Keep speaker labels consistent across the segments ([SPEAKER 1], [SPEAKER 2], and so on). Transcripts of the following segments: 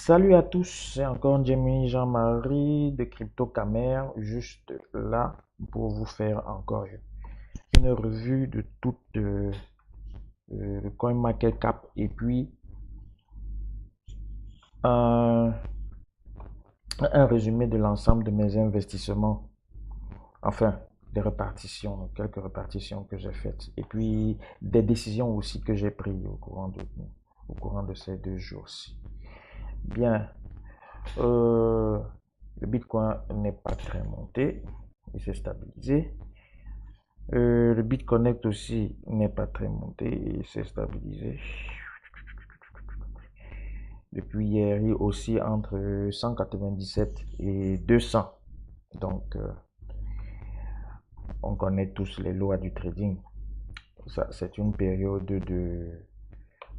[SPEAKER 1] Salut à tous, c'est encore Jamie Jean-Marie de Crypto Camer, juste là pour vous faire encore une revue de toute le CoinMarketCap et puis un, un résumé de l'ensemble de mes investissements, enfin des répartitions, quelques répartitions que j'ai faites et puis des décisions aussi que j'ai prises au courant de ces 2 jours-ci. Bien, Euh, le Bitcoin n'est pas très monté, il s'est stabilisé. Le BitConnect aussi n'est pas très monté, il s'est stabilisé. Depuis hier, il est aussi entre 197 et 200. Donc, on connaît tous les lois du trading. Ça, c'est une période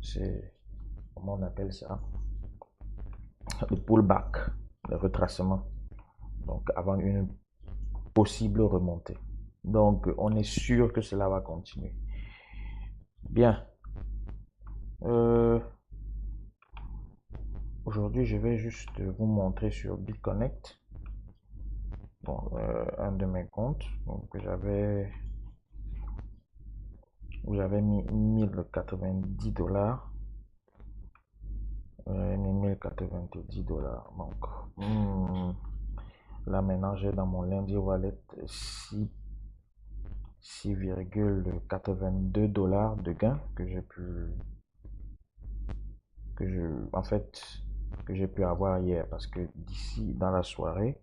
[SPEAKER 1] c'est, comment on appelle ça? Le pullback, le retracement. Donc, avant une possible remontée. Donc, on est sûr que cela va continuer. Bien. Euh, Aujourd'hui, je vais juste vous montrer sur BitConnect. Bon, un de mes comptes. Donc, j'avais mis 1090 $. Mis 1090 $. Donc, là maintenant, j'ai dans mon lundi wallet 6,82 $ de gain que j'ai pu en fait, que j'ai pu avoir hier parce que d'ici dans la soirée,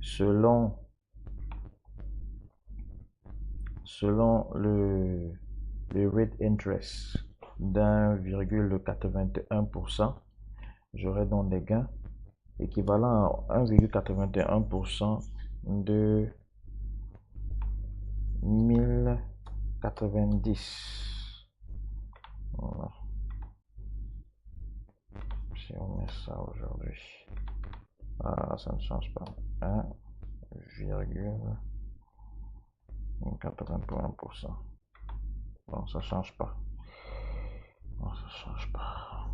[SPEAKER 1] selon le rate interest d'1,81%, j'aurai donc des gains équivalents à 1,81% de 1090. Voilà. Si on met ça aujourd'hui, ça ne change pas. 1,81%. Bon, ça change pas. Non, ça change pas.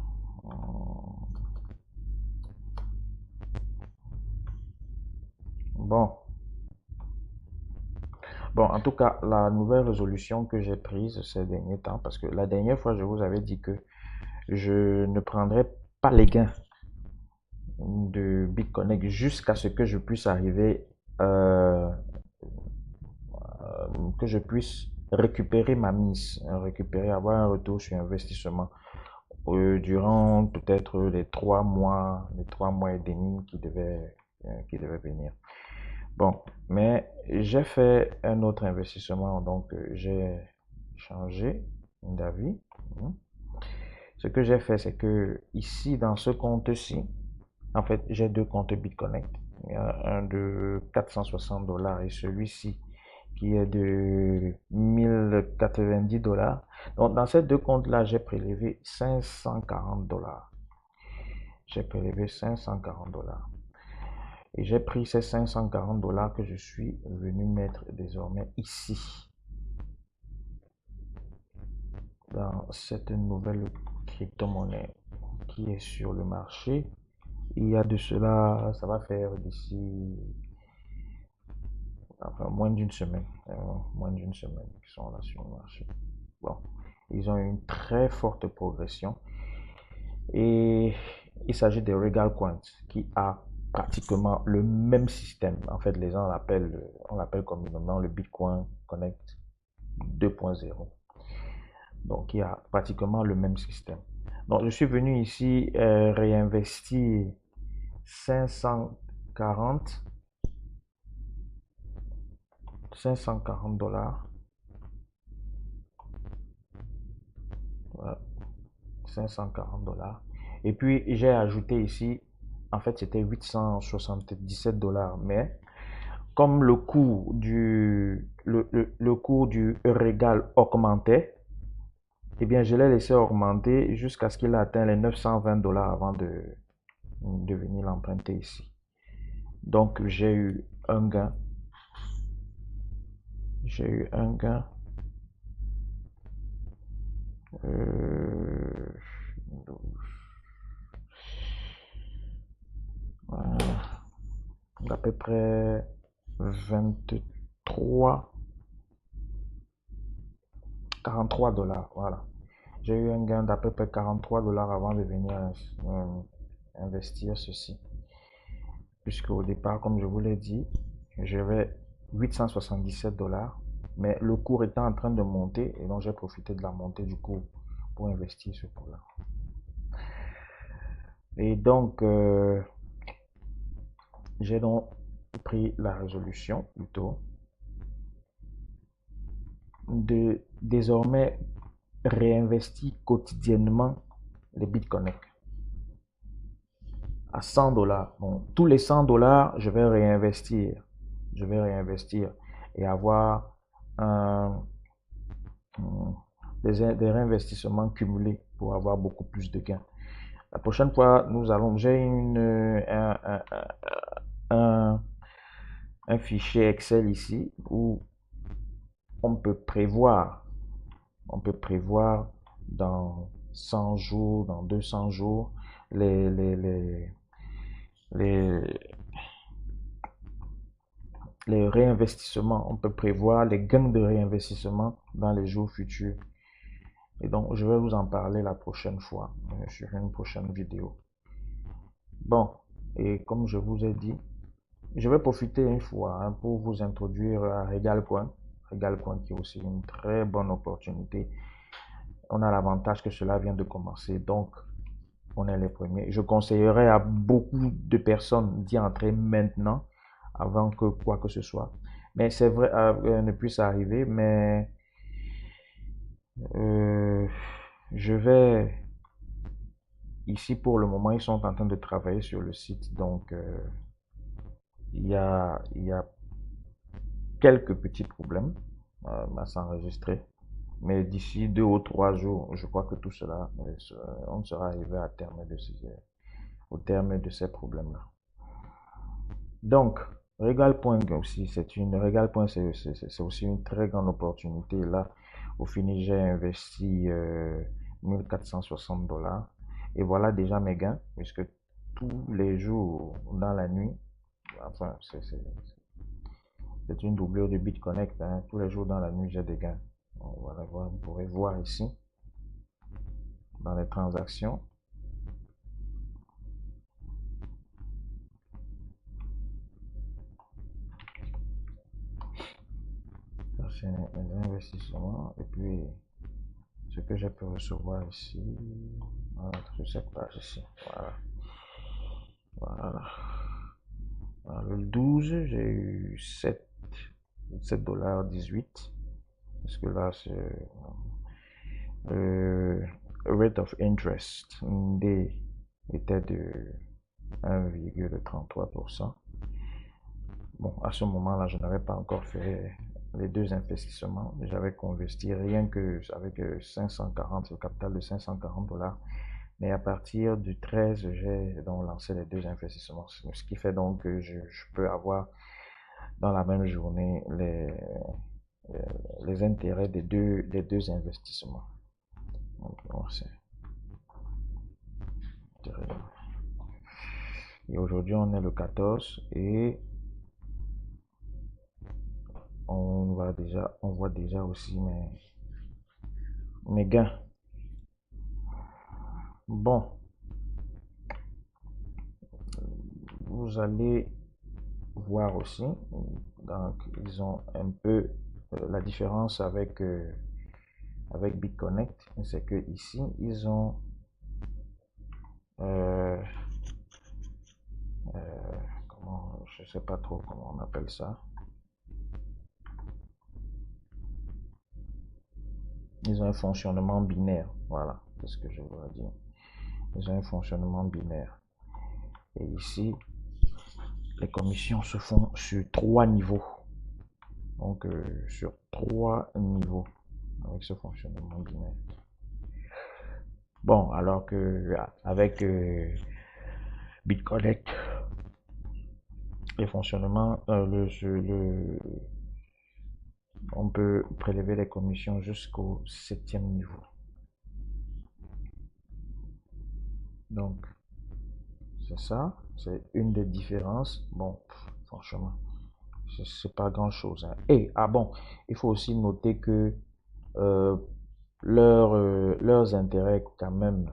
[SPEAKER 1] Bon. Bon, en tout cas, la nouvelle résolution que j'ai prise ces derniers temps, parce que la dernière fois, je vous avais dit que je ne prendrais pas les gains de BitConnect jusqu'à ce que je puisse arriver, que je puisse récupérer ma mise, avoir un retour sur investissement durant peut-être les 3 mois et demi qui devaient venir. Bon, mais j'ai fait un autre investissement, donc j'ai changé d'avis. Ce que j'ai fait, c'est que ici, dans ce compte-ci, en fait, j'ai deux comptes BitConnect. Il y a un de 460 $ et celui-ci qui est de 1090 $. Donc, dans ces deux comptes-là, j'ai prélevé 540 $. J'ai prélevé 540 $. Et j'ai pris ces 540 $ que je suis venu mettre désormais ici, dans cette nouvelle crypto-monnaie qui est sur le marché. Il y a de cela, ça va faire d'ici moins d'une semaine, qu'ils sont là sur le marché. Bon, ils ont une très forte progression et il s'agit de Regal Coins qui a pratiquement le même système. En fait, les gens on l'appelle communément le Bitcoin Connect 2.0. Donc, il y a pratiquement le même système. Donc, je suis venu ici réinvestir 540 $. Voilà, 540 $. Et puis, j'ai ajouté ici, en fait, c'était 877 $. Mais comme le cours du Regal augmentait, eh bien, je l'ai laissé augmenter jusqu'à ce qu'il atteigne les 920 $ avant de venir l'emprunter ici. Donc, j'ai eu un gain. J'ai eu un gain. peu près 23, 43 dollars. Voilà. J'ai eu un gain d'à peu près 43 dollars avant de venir investir ceci. Puisque au départ, comme je vous l'ai dit, j'avais 877 dollars. Mais le cours était en train de monter et donc j'ai profité de la montée du cours pour investir ce cours-là. Et donc, j'ai donc pris la résolution plutôt de désormais réinvestir quotidiennement les Bitcoin à 100 dollars. Bon, tous les 100 dollars, je vais réinvestir. Je vais réinvestir et avoir un, des réinvestissements cumulés pour avoir beaucoup plus de gains. La prochaine fois, j'ai un, un fichier Excel ici où on peut prévoir, dans 100 jours, dans 200 jours, les, les, les, les, les réinvestissements. On peut prévoir les gains de réinvestissement dans les jours futurs. Et donc, je vais vous en parler la prochaine fois, sur une prochaine vidéo. Bon, et comme je vous ai dit, je vais profiter une fois pour vous introduire à Regalcoin. Regalcoin qui est aussi une très bonne opportunité. On a l'avantage que cela vient de commencer, donc on est les premiers. Je conseillerais à beaucoup de personnes d'y entrer maintenant, avant que quoi que ce soit. Mais c'est vrai, ne puisse arriver, mais euh, je vais, ici pour le moment, ils sont en train de travailler sur le site, donc il y a quelques petits problèmes à s'enregistrer. Mais d'ici 2 ou 3 jours, je crois que tout cela, on sera arrivé au terme de ces problèmes-là. Donc, Regal.point aussi, Regal.point, c'est aussi une très grande opportunité. Là, au fini, j'ai investi 1460 dollars. Et voilà déjà mes gains, puisque tous les jours dans la nuit, enfin, c'est une doublure du BitConnect, hein. Tous les jours dans la nuit, j'ai des gains. Voilà, vous pourrez voir ici, dans les transactions. C'est un investissement. Et puis, ce que j'ai pu recevoir ici, voilà, sur cette page ici. Voilà. Voilà. Alors, le 12, j'ai eu 7 dollars 18. Parce que là, c'est rate of interest D était de 1,33%. Bon, à ce moment-là, je n'avais pas encore fait les deux investissements. J'avais investi rien que avec 540, le capital de 540 dollars. Mais à partir du 13, j'ai donc lancé les deux investissements. Ce qui fait donc que je peux avoir dans la même journée les intérêts des deux investissements. Donc, et aujourd'hui, on est le 14 et on voit déjà aussi mes gains. Bon, vous allez voir aussi, donc ils ont un peu la différence avec BitConnect, c'est que ici ils ont comment, je sais pas trop comment on appelle ça. Ils ont un fonctionnement binaire, voilà, c'est ce que je voulais dire. Ils ont un fonctionnement binaire. Et ici, les commissions se font sur 3 niveaux. Donc, sur 3 niveaux avec ce fonctionnement binaire. Bon, alors que avec BitConnect, les fonctionnements, on peut prélever les commissions jusqu'au 7e niveau. Donc, c'est ça, c'est une des différences. Bon, franchement. C'est pas grand-chose, hein. Et, ah bon, il faut aussi noter que euh, leurs intérêts quand même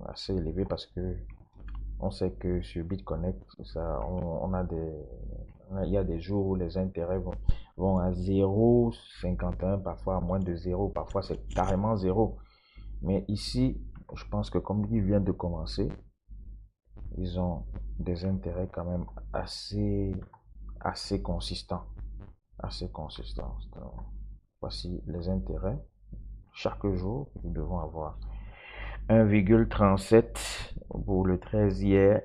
[SPEAKER 1] assez élevés parce que on sait que sur BitConnect, ça, on a il y a des jours où les intérêts vont à 0,51, parfois à moins de 0, parfois c'est carrément 0. Mais ici, je pense que comme ils viennent de commencer, ils ont des intérêts quand même assez consistants. Assez consistants. Donc, voici les intérêts. Chaque jour, nous devons avoir 1,37 pour le 13 hier,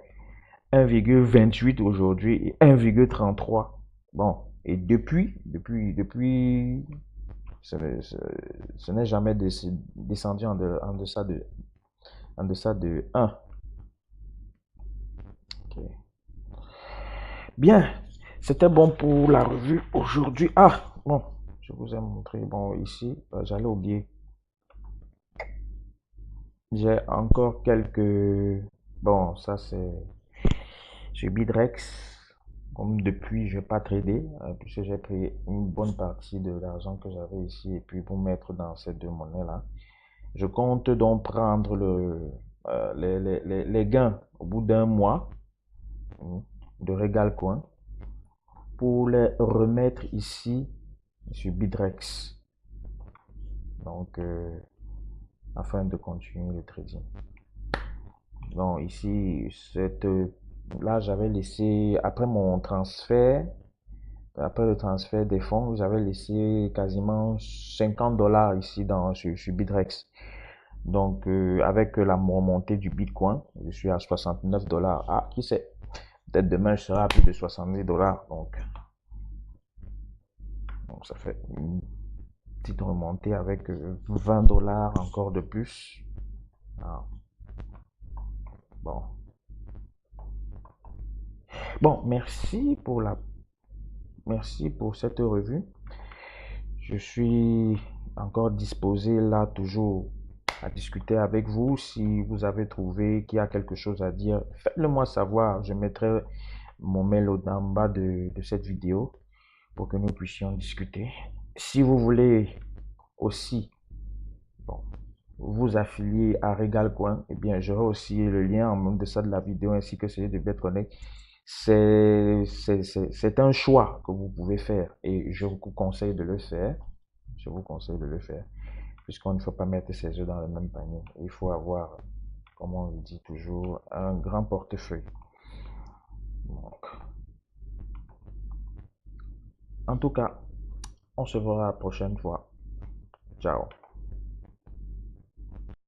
[SPEAKER 1] 1,28 aujourd'hui et 1,33. Bon, et depuis, ce n'est jamais descendu en deçà de 1. Okay. Bien, c'était bon pour la revue aujourd'hui. Ah, bon, je vous ai montré. Bon, ici, j'allais oublier. J'ai encore quelques... Bon, ça c'est sur Bidrex. Comme depuis, je n'ai pas tradé, puisque j'ai pris une bonne partie de l'argent que j'avais ici et puis pour mettre dans ces deux monnaies-là. Je compte donc prendre les gains au bout d'un mois de Regal Coin pour les remettre ici sur Bidrex. Donc, afin de continuer le trading. Donc, ici, là, j'avais laissé, après mon transfert, après le transfert des fonds, j'avais laissé quasiment 50 dollars ici sur Bidrex. Donc, avec la remontée du Bitcoin, je suis à 69 dollars. Ah, qui sait? Peut-être demain, je serai à plus de 70 dollars. Donc, ça fait une petite remontée avec 20 dollars encore de plus. Ah, bon. Bon, merci pour cette revue. Je suis encore disposé là toujours à discuter avec vous. Si vous avez trouvé qu'il y a quelque chose à dire, faites-le moi savoir. Je mettrai mon mail en bas de cette vidéo pour que nous puissions discuter. Si vous voulez aussi bon, vous affilier à Regalcoin, eh bien, j'aurai aussi le lien en deçà de la vidéo ainsi que celui de BitConnect. C'est un choix que vous pouvez faire et je vous conseille de le faire. Je vous conseille de le faire puisqu'on ne faut pas mettre ses œufs dans le même panier. Il faut avoir, comme on le dit toujours, un grand portefeuille. Donc, en tout cas, on se verra la prochaine fois. Ciao.